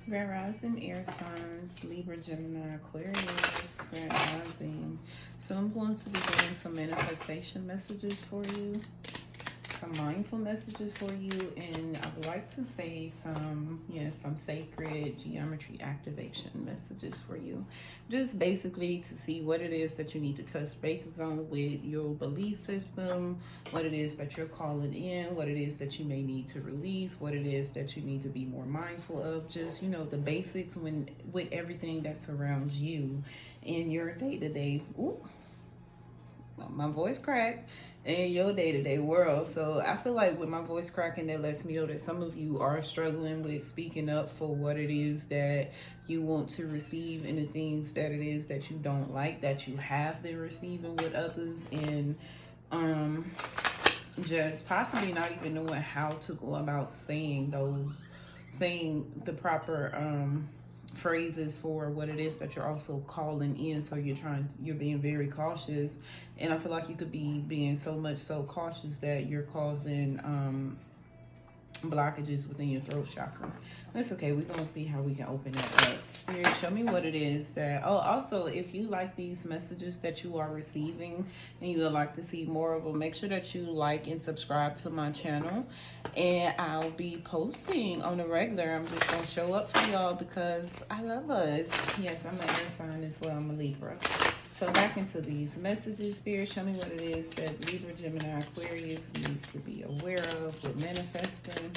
Grand Rising, Air Signs, Libra, Gemini, Aquarius, Grand Rising. So I'm going to be doing some manifestation messages for you, some mindful messages for you, and I would like to say some sacred geometry activation messages for you. Just basically to see what it is that you need to touch bases on with your belief system, what it is that you're calling in, what it is that you may need to release, what it is that you need to be more mindful of. Just, the basics with everything that surrounds you in your day-to-day. Ooh, my voice cracked. In your day-to-day world. So I feel like with my voice cracking, that lets me know that some of you are struggling with speaking up for what it is that you want to receive and the things that it is that you don't like, that you have been receiving with others, and just possibly not even knowing how to go about saying the proper phrases for what it is that you're also calling in. So you're being very cautious, and I feel like you could be being so much so cautious that you're causing blockages within your throat chakra. That's okay. We're gonna see how we can open that up. Spirit, show me what it is that. Oh, also, if you like these messages that you are receiving and you would like to see more of them, make sure that you like and subscribe to my channel, and I'll be posting on the regular. I'm just gonna show up for y'all because I love us. Yes, I'm an air sign as well. I'm a Libra. So back into these messages. Spirit, show me what it is that Libra, Gemini, Aquarius needs to be aware of with manifesting.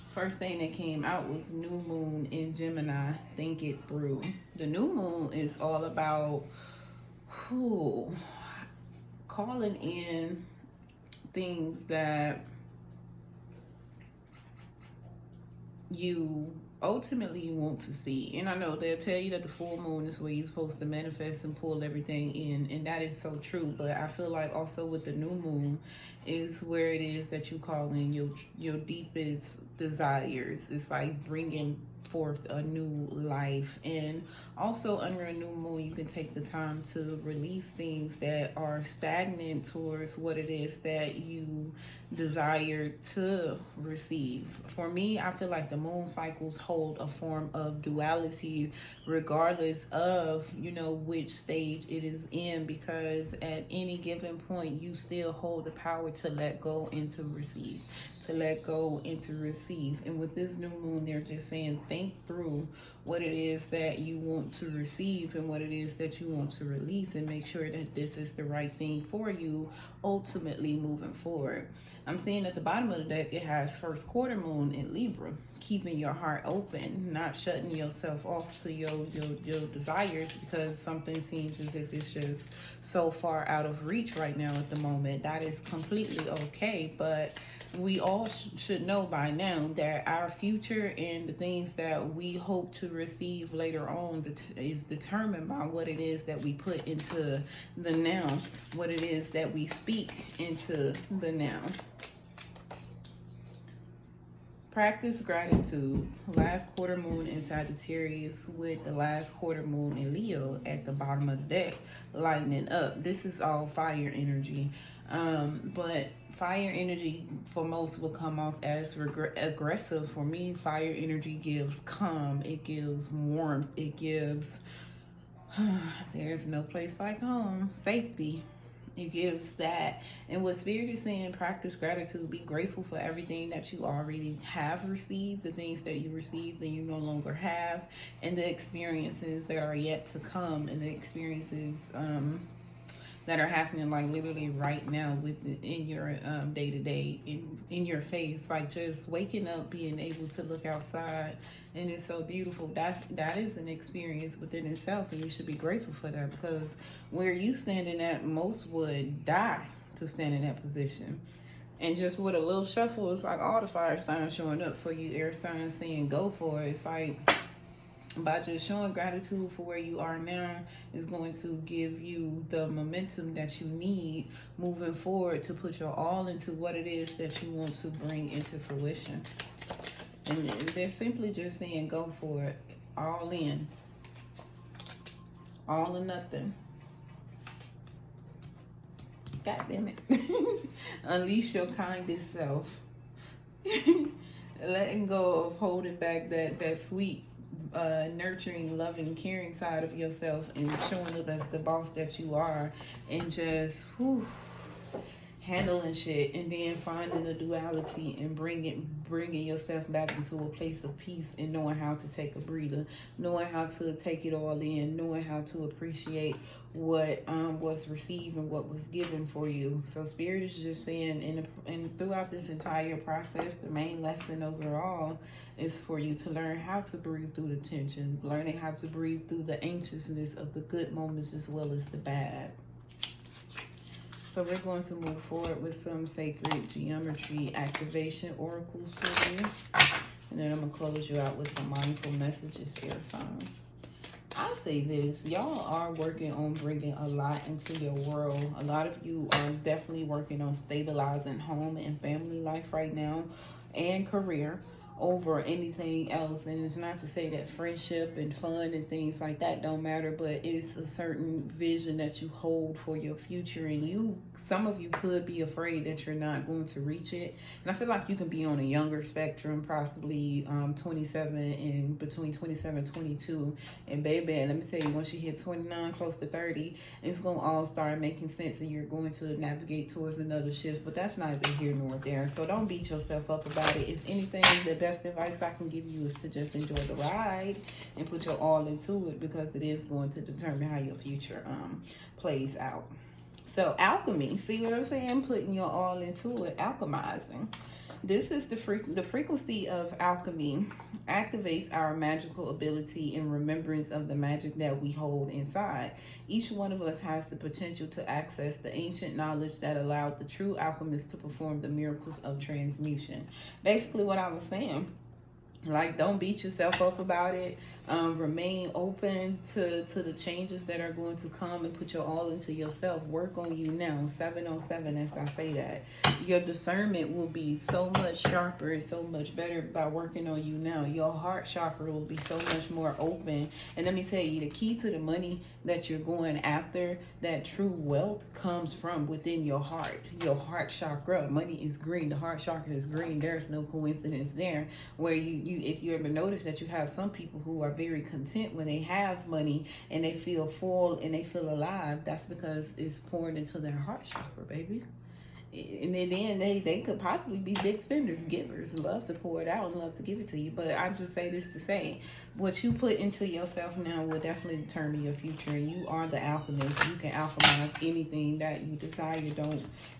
First thing that came out was new moon in Gemini. Think it through. The new moon is all about calling in things that you ultimately want to see. And I know they'll tell you that the full moon is where you're supposed to manifest and pull everything in, and that is so true. But I feel like also with the new moon is where it is that you call in your deepest desires. It's like bringing forth a new life. And also under a new moon, you can take the time to release things that are stagnant towards what it is that you desire to receive. For me, I feel like the moon cycles hold a form of duality regardless of which stage it is in, because at any given point you still hold the power to let go and to receive, and with this new moon, they're just saying think through what it is that you want to receive and what it is that you want to release, and make sure that this is the right thing for you ultimately moving forward. I'm seeing at the bottom of the deck it has first quarter moon in Libra, keeping your heart open, not shutting yourself off to your desires because something seems as if it's just so far out of reach right now at the moment. That is completely okay, but we all should know by now that our future and the things that we hope to receive later on is determined by what it is that we put into the now, what it is that we speak into the now. Practice gratitude. Last quarter moon in Sagittarius with the last quarter moon in Leo at the bottom of the deck, lightening up. This is all fire energy. But fire energy for most will come off as aggressive. For me, fire energy gives calm, it gives warmth, it gives there's no place like home, safety. It gives that. And what Spirit is saying, practice gratitude. Be grateful for everything that you already have received, the things that you received and you no longer have, and the experiences that are yet to come, and the experiences that are happening like literally right now in your day-to-day, in your face, like just waking up, being able to look outside, and it's so beautiful. That is an experience within itself, and you should be grateful for that, because where you standing at, most would die to stand in that position. And just with a little shuffle, it's like all the fire signs showing up for you, air signs saying go for it. It's like by just showing gratitude for where you are now is going to give you the momentum that you need moving forward to put your all into what it is that you want to bring into fruition. And they're simply just saying go for it, all in, all or nothing. God damn it. Unleash your kindest self. letting go of holding back that sweet, nurturing, loving, caring side of yourself and showing up as the boss that you are, and just handling shit, and then finding a duality and bringing yourself back into a place of peace, and knowing how to take a breather, knowing how to take it all in, knowing how to appreciate what was received and what was given for you. So spirit is just saying, and throughout this entire process, the main lesson overall is for you to learn how to breathe through the tension, learning how to breathe through the anxiousness of the good moments as well as the bad. So we're going to move forward with some sacred geometry activation oracles for you. And then I'm going to close you out with some mindful messages, air signs. I say this, y'all are working on bringing a lot into your world. A lot of you are definitely working on stabilizing home and family life right now, and career over anything else. And it's not to say that friendship and fun and things like that don't matter, but it's a certain vision that you hold for your future, and some of you could be afraid that you're not going to reach it. And I feel like you can be on a younger spectrum, possibly 27 and between 27 and 22, and baby, let me tell you, once you hit 29, close to 30, it's gonna all start making sense, and you're going to navigate towards another shift. But that's neither here nor there, so don't beat yourself up about it. If anything, the best advice I can give you is to just enjoy the ride and put your all into it, because it is going to determine how your future plays out. So alchemy, see what I'm saying? Putting your all into it, alchemizing. This is the frequency of alchemy activates our magical ability in remembrance of the magic that we hold inside. Each one of us has the potential to access the ancient knowledge that allowed the true alchemist to perform the miracles of transmutation. Basically what I was saying, like, don't beat yourself up about it. Remain open to the changes that are going to come, and put your all into yourself. Work on you now. 7 on 7, as I say that. Your discernment will be so much sharper and so much better by working on you now. Your heart chakra will be so much more open. And let me tell you, the key to the money that you're going after, that true wealth, comes from within your heart. Your heart chakra. Money is green. The heart chakra is green. There's no coincidence there. Where you if you ever notice that you have some people who are very content when they have money and they feel full and they feel alive, that's because it's poured into their heart chakra, baby. And then they could possibly be big spenders, givers, love to pour it out and love to give it to you. But I just say this to say, what you put into yourself now will definitely determine your future. And you are the alchemist. You can alchemize anything that you desire.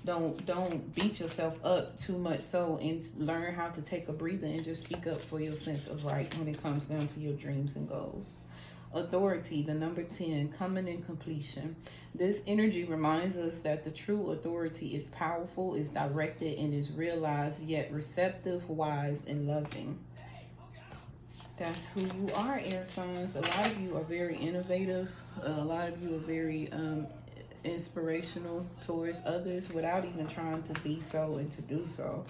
Don't beat yourself up too much so, and learn how to take a breather and just speak up for your sense of right when it comes down to your dreams and goals. Authority, the number 10, coming in completion. This energy reminds us that the true authority is powerful, is directed, and is realized, yet receptive, wise, and loving. That's who you are, air signs. A lot of you are very innovative. A lot of you are very inspirational towards others without even trying to be so and to do so.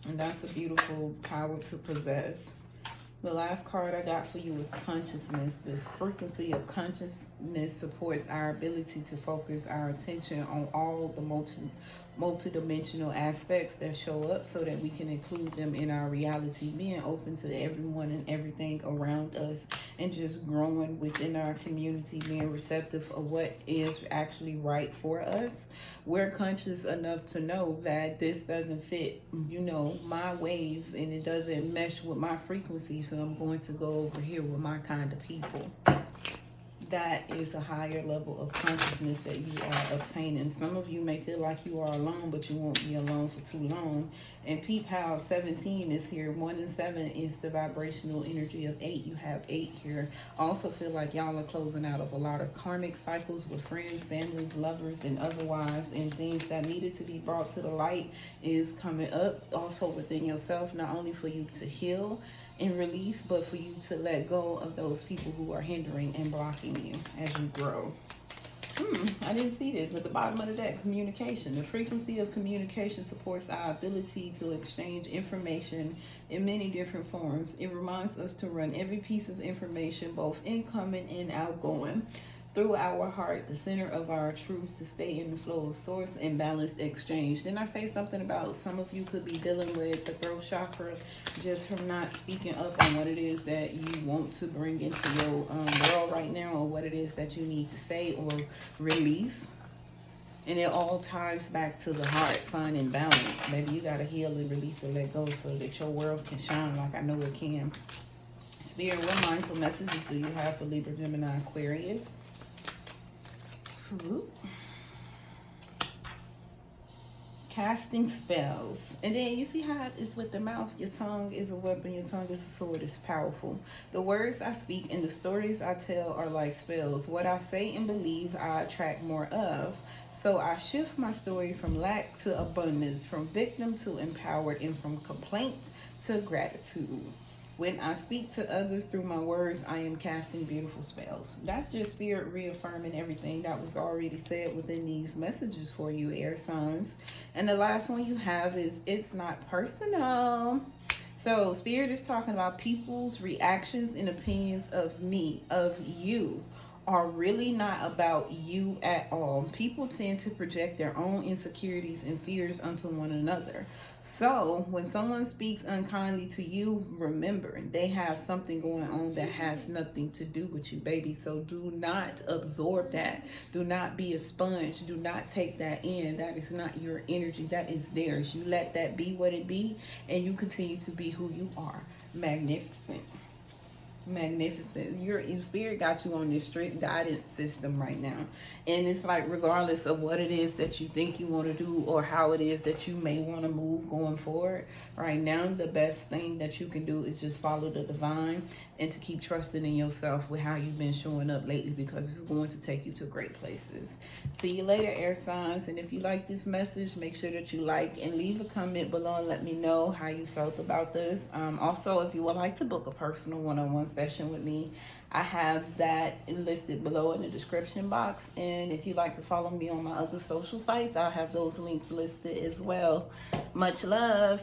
And that's a beautiful power to possess. The last card I got for you is consciousness. This frequency of consciousness supports our ability to focus our attention on all the multidimensional aspects that show up, so that we can include them in our reality, being open to everyone and everything around us, and just growing within our community, being receptive of what is actually right for us. We're conscious enough to know that this doesn't fit, my waves, and it doesn't mesh with my frequency, so I'm going to go over here with my kind of people. That is a higher level of consciousness that you are obtaining. Some of you may feel like you are alone, but you won't be alone for too long. And peep how 17 is here. 1 and 7 is the vibrational energy of 8. You have 8 here. Also feel like y'all are closing out of a lot of karmic cycles with friends, families, lovers, and otherwise, and things that needed to be brought to the light is coming up. Also within yourself, not only for you to heal and release, but for you to let go of those people who are hindering and blocking you as you grow. I didn't see this at the bottom of the deck. Communication. The frequency of communication supports our ability to exchange information in many different forms. It reminds us to run every piece of information, both incoming and outgoing, through our heart, the center of our truth, to stay in the flow of source and balanced exchange. Then I say something about some of you could be dealing with the throat chakra just from not speaking up on what it is that you want to bring into your world right now, or what it is that you need to say or release. And it all ties back to the heart, finding balance. Maybe you got to heal and release and let go so that your world can shine like I know it can. Spirit, what mindful messages do you have for Libra, Gemini, Aquarius? Ooh. Casting spells. And then you see how it's with the mouth. Your tongue is a weapon. Your tongue is a sword. It's powerful. The words I speak and the stories I tell are like spells. What I say and believe, I attract more of. So I shift my story from lack to abundance, from victim to empowered, and from complaint to gratitude. When I speak to others through my words, I am casting beautiful spells. That's just Spirit reaffirming everything that was already said within these messages for you, air signs. And the last one you have is, it's not personal. So Spirit is talking about people's reactions and opinions of me, of you, are really not about you at all. People tend to project their own insecurities and fears onto one another. So when someone speaks unkindly to you, remember, they have something going on that has nothing to do with you, baby. So do not absorb that. Do not be a sponge. Do not take that in. That is not your energy. That is theirs. You let that be what it be, and you continue to be who you are. Magnificent. Magnificent. Your Spirit got you on this strict guidance system right now, and it's like, regardless of what it is that you think you want to do or how it is that you may want to move going forward right now, the best thing that you can do is just follow the divine and to keep trusting in yourself with how you've been showing up lately, because it's going to take you to great places. See you later, air signs. And if you like this message, make sure that you like and leave a comment below and let me know how you felt about this. Also, if you would like to book a personal one-on-one session with me, I have that listed below in the description box. And if you'd like to follow me on my other social sites, I'll have those links listed as well. Much love.